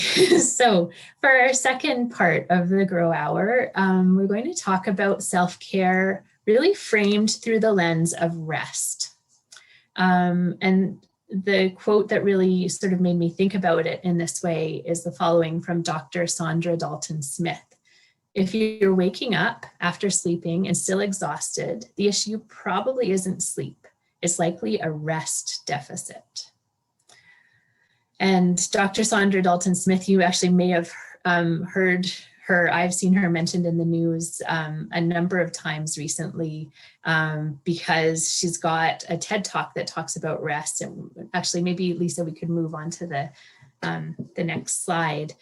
So for our second part of the Grow Hour, we're going to talk about self-care really framed through the lens of rest. And the quote that really sort of made me think about it in this way is the following from Dr. Saundra Dalton-Smith. If you're waking up after sleeping and still exhausted, the issue probably isn't sleep. It's likely a rest deficit. And Dr. Saundra Dalton-Smith, you actually may have heard her, I've seen her mentioned in the news a number of times recently because she's got a TED Talk that talks about rest. And actually, maybe Lisa, we could move on to the next slide.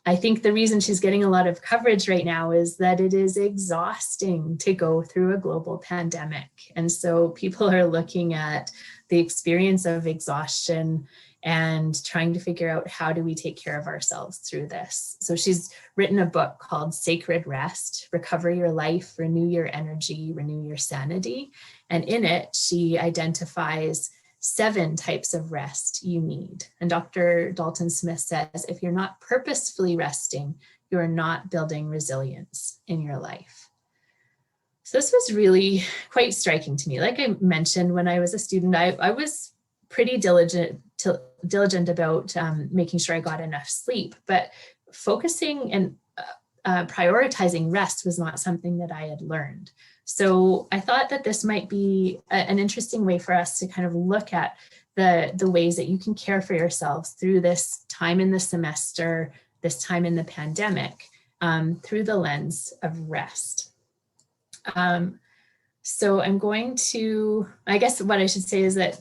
I think the reason she's getting a lot of coverage right now is that it is exhausting to go through a global pandemic. And so people are looking at the experience of exhaustion and trying to figure out how do we take care of ourselves through this. So she's written a book called Sacred Rest, Recover Your Life, Renew Your Energy, Renew Your Sanity. And in it, she identifies 7 types of rest you need. And Dr. Dalton-Smith says, if you're not purposefully resting, you are not building resilience in your life. So this was really quite striking to me. Like I mentioned, when I was a student, I was pretty diligent about making sure I got enough sleep, but focusing and prioritizing rest was not something that I had learned. So I thought that this might be an interesting way for us to kind of look at the ways that you can care for yourselves through this time in the semester, this time in the pandemic, through the lens of rest. So I'm going to, I guess what I should say is that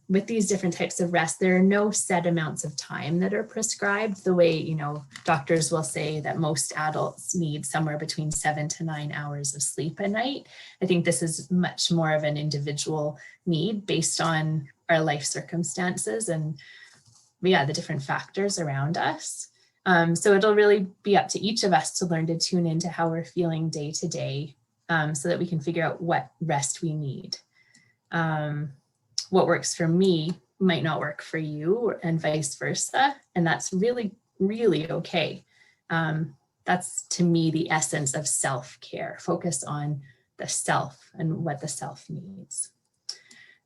with these different types of rest, there are no set amounts of time that are prescribed the way, you know, doctors will say that most adults need somewhere between 7 to 9 hours of sleep a night. I think this is much more of an individual need based on our life circumstances and the different factors around us. So it'll really be up to each of us to learn to tune into how we're feeling day to day. So that we can figure out what rest we need. What works for me might not work for you and vice versa. And that's really, really okay. That's to me the essence of self-care. Focus on the self and what the self needs.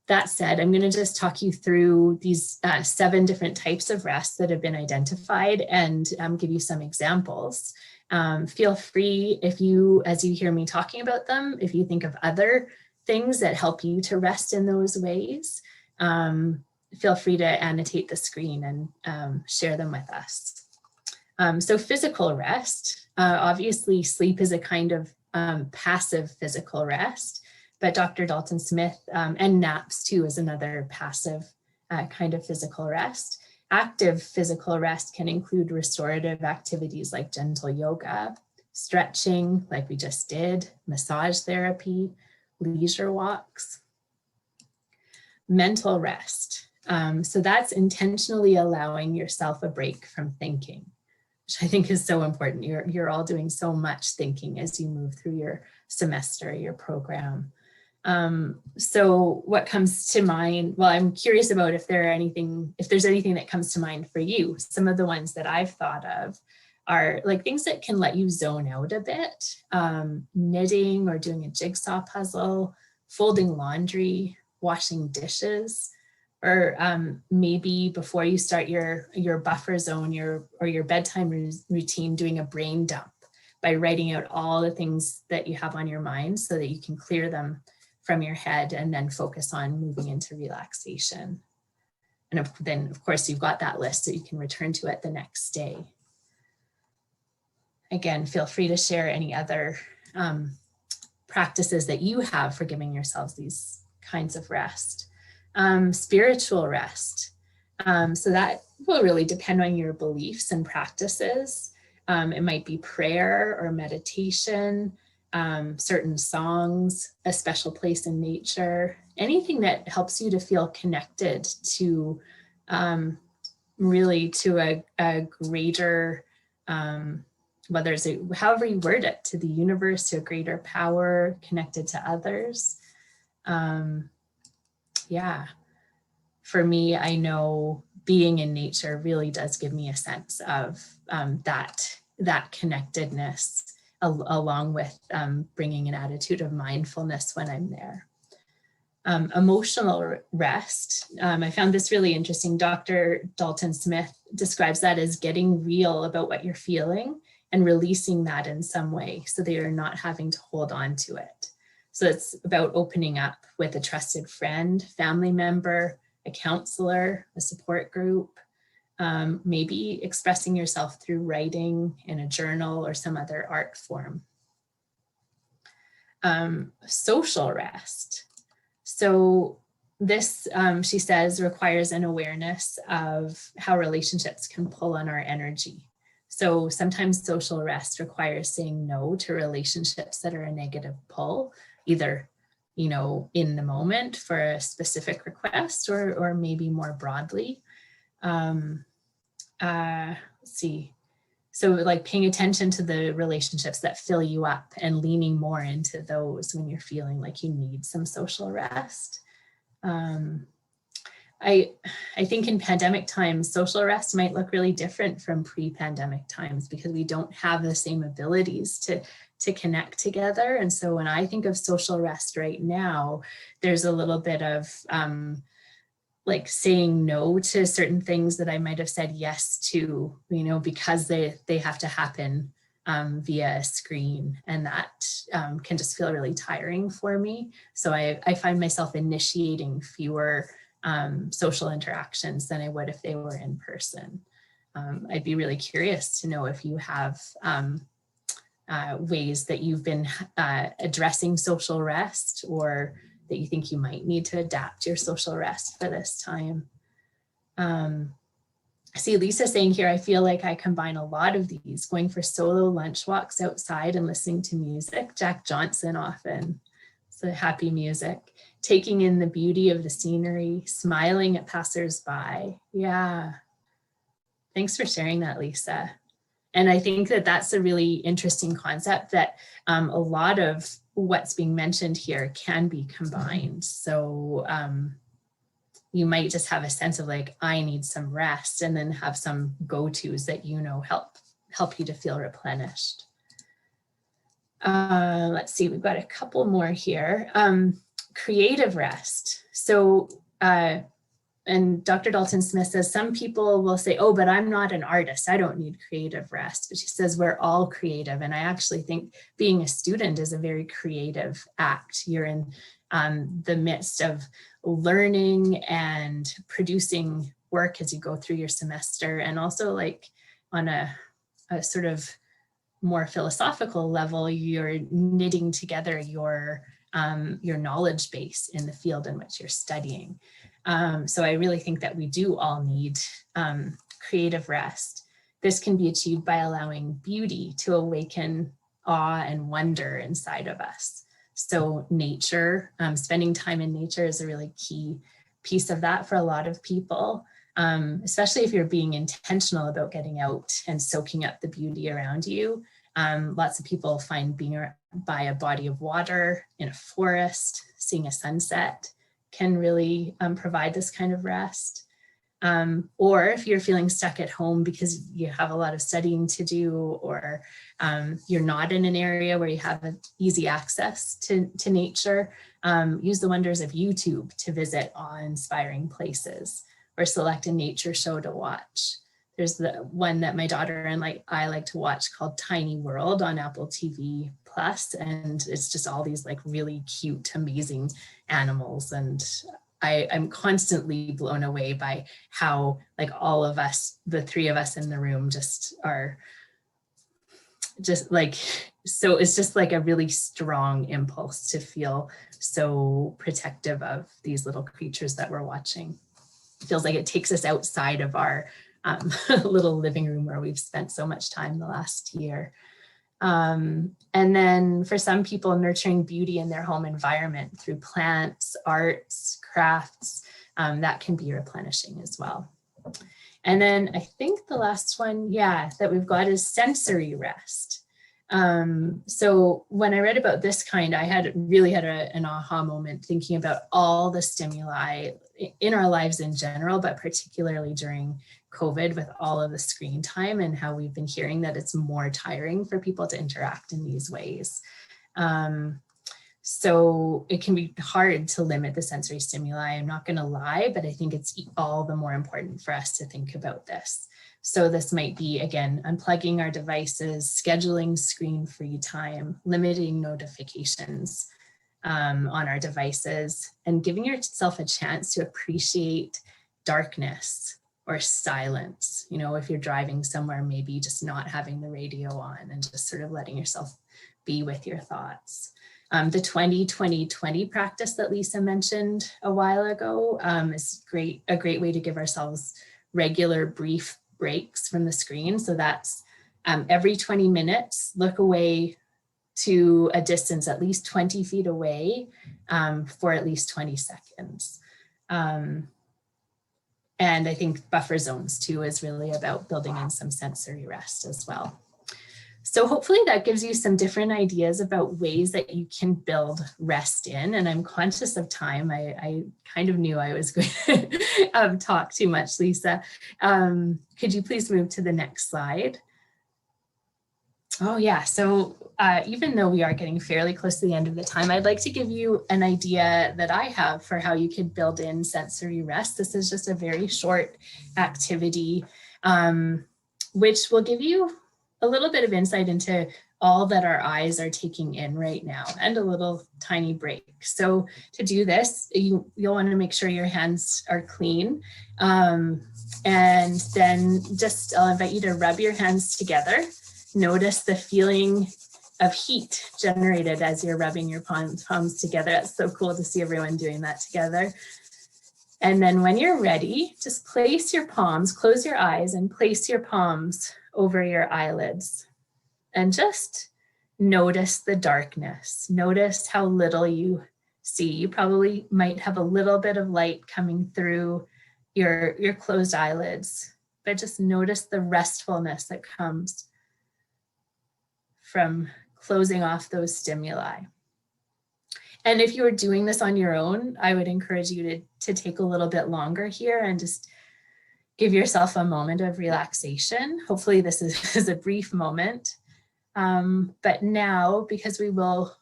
That said, I'm going to just talk you through these 7 different types of rest that have been identified and give you some examples. Feel free if you, as you hear me talking about them, if you think of other things that help you to rest in those ways, feel free to annotate the screen and share them with us. So physical rest, obviously sleep is a kind of passive physical rest, but Dr. Dalton-Smith and naps too is another passive kind of physical rest. Active physical rest can include restorative activities like gentle yoga, stretching like we just did, massage therapy, leisure walks. Mental rest. So that's intentionally allowing yourself a break from thinking, which I think is so important. You're all doing so much thinking as you move through your semester, your program. So what comes to mind? Well, I'm curious about if there's anything that comes to mind for you. Some of the ones that I've thought of are like things that can let you zone out a bit, knitting or doing a jigsaw puzzle, folding laundry, washing dishes, or maybe before you start your buffer zone, or your bedtime routine, doing a brain dump by writing out all the things that you have on your mind so that you can clear them from your head and then focus on moving into relaxation. And then, of course, you've got that list that you can return to it the next day. Again, feel free to share any other practices that you have for giving yourselves these kinds of rest. Spiritual rest. So that will really depend on your beliefs and practices. It might be prayer or meditation, certain songs, a special place in nature, anything that helps you to feel connected to really to a greater, whether it's however you word it, to the universe, to a greater power, connected to others. Yeah, for me, I know being in nature really does give me a sense of that connectedness, along with bringing an attitude of mindfulness when I'm there. Emotional rest. I found this really interesting. Dr. Dalton-Smith describes that as getting real about what you're feeling and releasing that in some way so that you're not having to hold on to it. So it's about opening up with a trusted friend, family member, a counselor, a support group, maybe expressing yourself through writing in a journal or some other art form. Social rest. So this, she says, requires an awareness of how relationships can pull on our energy. So sometimes social rest requires saying no to relationships that are a negative pull, either, you know, in the moment for a specific request or maybe more broadly. Let's see. So like paying attention to the relationships that fill you up and leaning more into those when you're feeling like you need some social rest. I think in pandemic times, social rest might look really different from pre-pandemic times because we don't have the same abilities to connect together. And so when I think of social rest right now, there's a little bit of like saying no to certain things that I might have said yes to, you know, because they have to happen via a screen, and that can just feel really tiring for me. So I find myself initiating fewer social interactions than I would if they were in person. I'd be really curious to know if you have ways that you've been addressing social rest, or that you think you might need to adapt your social rest for this time. I see Lisa saying here, I feel like I combine a lot of these, going for solo lunch walks outside and listening to music, Jack Johnson often, so happy music, taking in the beauty of the scenery, smiling at passersby. Yeah, thanks for sharing that, Lisa. And I think that that's a really interesting concept, that a lot of what's being mentioned here can be combined. So you might just have a sense of like, I need some rest, and then have some go-tos that, you know, help you to feel replenished. Let's see, we've got a couple more here. Creative rest. So, and Dr. Dalton-Smith says, some people will say, oh, but I'm not an artist, I don't need creative rest. But she says, we're all creative. And I actually think being a student is a very creative act. You're in the midst of learning and producing work as you go through your semester, and also like on a sort of more philosophical level, you're knitting together your knowledge base in the field in which you're studying. So I really think that we do all need creative rest. This can be achieved by allowing beauty to awaken awe and wonder inside of us. So nature, spending time in nature is a really key piece of that for a lot of people, especially if you're being intentional about getting out and soaking up the beauty around you. Lots of people find being by a body of water, in a forest, seeing a sunset can really provide this kind of rest. Or if you're feeling stuck at home because you have a lot of studying to do, or you're not in an area where you have easy access to nature, use the wonders of YouTube to visit awe-inspiring places, or select a nature show to watch. There's the one that my daughter and I like to watch called Tiny World on Apple TV Plus, and it's just all these like really cute, amazing animals. And I'm constantly blown away by how like all of us, the three of us in the room, just are just like, so it's just like a really strong impulse to feel so protective of these little creatures that we're watching. It feels like it takes us outside of our little living room where we've spent so much time the last year. And then for some people, nurturing beauty in their home environment through plants, arts, crafts, that can be replenishing as well. And then I think the last one, that we've got is sensory rest. So when I read about this kind, I really had an aha moment thinking about all the stimuli in our lives in general, but particularly during COVID with all of the screen time and how we've been hearing that it's more tiring for people to interact in these ways. So it can be hard to limit the sensory stimuli. I'm not going to lie, but I think it's all the more important for us to think about this. So this might be, again, unplugging our devices, scheduling screen-free time, limiting notifications on our devices, and giving yourself a chance to appreciate darkness or silence. You know, if you're driving somewhere, maybe just not having the radio on and just sort of letting yourself be with your thoughts. The 20-20-20 practice that Lisa mentioned a while ago is a great way to give ourselves regular brief breaks from the screen. So that's every 20 minutes, look away to a distance at least 20 feet away for at least 20 seconds. And I think buffer zones too is really about building in some sensory rest as well. So hopefully that gives you some different ideas about ways that you can build rest in. And I'm conscious of time. I kind of knew I was going to talk too much, Lisa. Could you please move to the next slide? Oh yeah, so even though we are getting fairly close to the end of the time, I'd like to give you an idea that I have for how you could build in sensory rest. This is just a very short activity, which will give you a little bit of insight into all that our eyes are taking in right now and a little tiny break. So to do this, you'll want to make sure your hands are clean. And then I'll invite you to rub your hands together. Notice the feeling of heat generated as you're rubbing your palms together. It's so cool to see everyone doing that together. And then when you're ready, just place your palms, close your eyes and place your palms over your eyelids and just notice the darkness. Notice how little you see. You probably might have a little bit of light coming through your closed eyelids, but just notice the restfulness that comes from closing off those stimuli. And if you were doing this on your own, I would encourage you to take a little bit longer here and just give yourself a moment of relaxation. Hopefully this is a brief moment. But now, because we will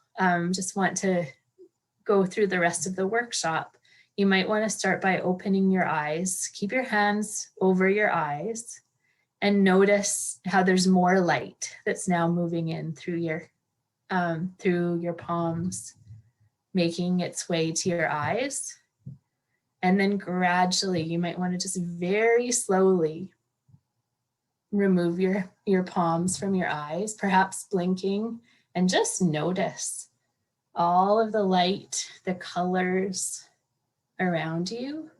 just want to go through the rest of the workshop, you might want to start by opening your eyes. Keep your hands over your eyes and notice how there's more light that's now moving in through your palms, making its way to your eyes. And then gradually, you might want to just very slowly remove your palms from your eyes, perhaps blinking, and just notice all of the light, the colors around you.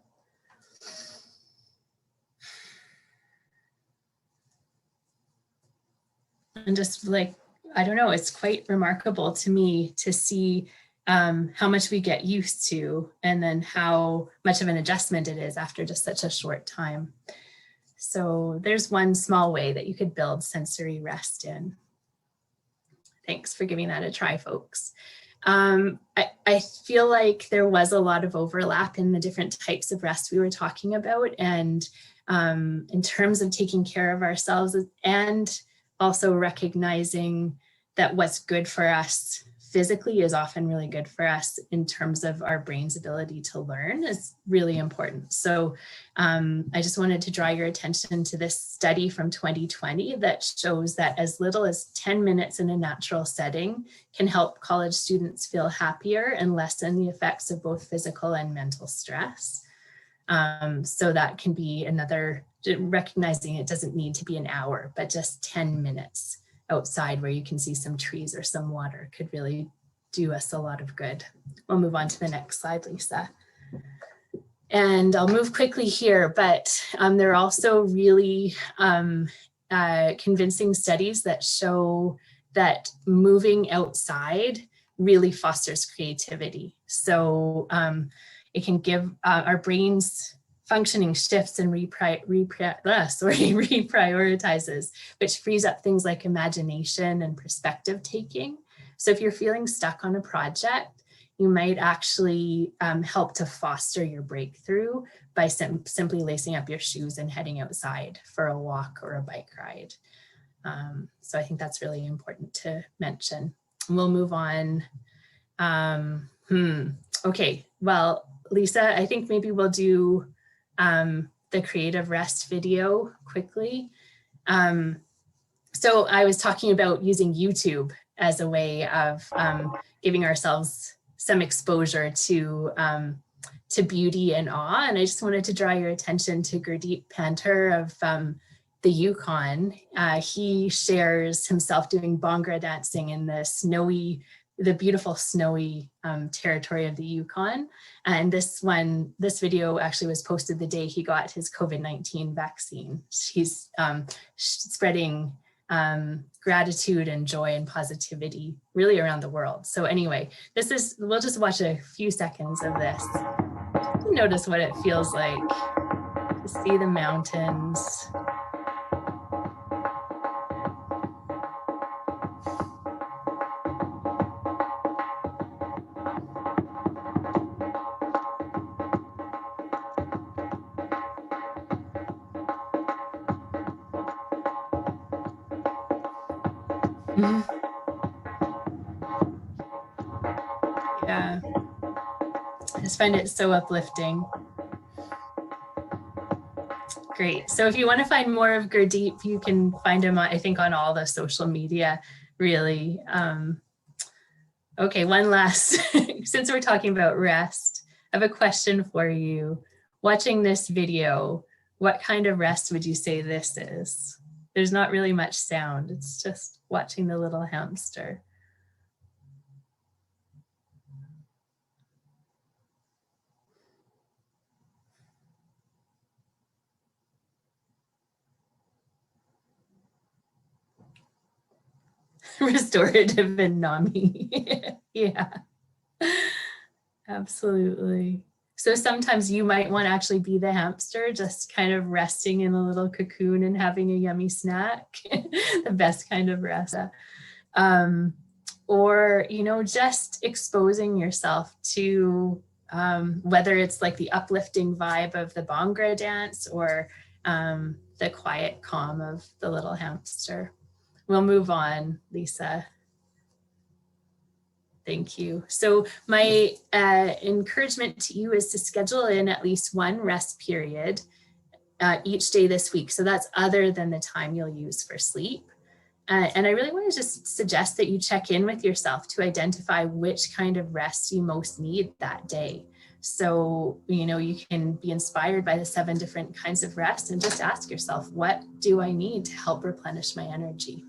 And just like, I don't know, it's quite remarkable to me to see how much we get used to and then how much of an adjustment it is after just such a short time. So there's one small way that you could build sensory rest in. Thanks for giving that a try, folks. I feel like there was a lot of overlap in the different types of rest we were talking about, and in terms of taking care of ourselves and also recognizing that what's good for us physically is often really good for us in terms of our brain's ability to learn is really important. So I just wanted to draw your attention to this study from 2020 that shows that as little as 10 minutes in a natural setting can help college students feel happier and lessen the effects of both physical and mental stress. So that can be another, recognizing it doesn't need to be an hour, but just 10 minutes outside where you can see some trees or some water could really do us a lot of good. We'll move on to the next slide, Lisa. And I'll move quickly here, but there are also really convincing studies that show that moving outside really fosters creativity. So it can give our brains functioning shifts and reprioritizes, which frees up things like imagination and perspective taking. So if you're feeling stuck on a project, you might actually help to foster your breakthrough by simply lacing up your shoes and heading outside for a walk or a bike ride. So I think that's really important to mention. We'll move on. Okay, well, Lisa, I think maybe we'll do the creative rest video quickly. So I was talking about using YouTube as a way of giving ourselves some exposure to beauty and awe. And I just wanted to draw your attention to Gurdeep Panter of the Yukon. He shares himself doing Bhangra dancing in the beautiful snowy territory of the Yukon. And this video actually was posted the day he got his COVID-19 vaccine. He's spreading gratitude and joy and positivity really around the world. So anyway, we'll just watch a few seconds of this. Notice what it feels like to see the mountains. Yeah, I just find it so uplifting. Great. So if you want to find more of Gurdeep, you can find him, I think, on all the social media, really. Okay, one last, since we're talking about rest, I have a question for you. Watching this video, what kind of rest would you say this is? There's not really much sound. It's just watching the little hamster. Restorative and NAMI. Yeah, absolutely. So sometimes you might want to actually be the hamster, just kind of resting in a little cocoon and having a yummy snack, the best kind of rest. Or, just exposing yourself to whether it's like the uplifting vibe of the Bhangra dance or the quiet calm of the little hamster. We'll move on, Lisa. Thank you. So my encouragement to you is to schedule in at least one rest period each day this week. So that's other than the time you'll use for sleep. And I really want to just suggest that you check in with yourself to identify which kind of rest you most need that day. So, you can be inspired by the 7 different kinds of rest and just ask yourself, what do I need to help replenish my energy?